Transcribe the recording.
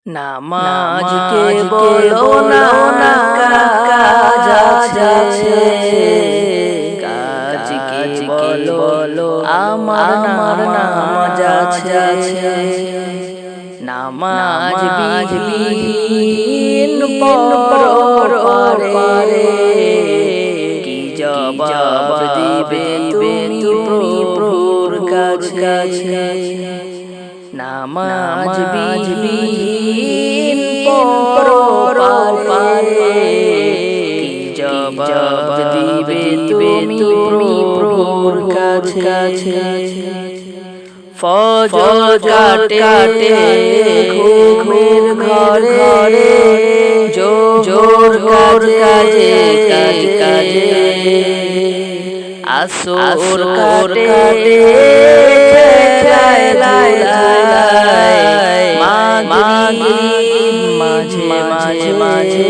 নামাজকে বলো না কাজ আছে, কাজকে বলো আমার নামাজ আছে। নামাজ বিহীন পরপারে কি জবাব দিবে তুমি প্রভুর কাছে। নামাজ বিহীন পরপারে কি জবাব দিবে তুমি প্রভুর কাছে। ফজর কাটে ঘুমের ঘরে জোর কাজে আসর কাটে মাঝে মাঝে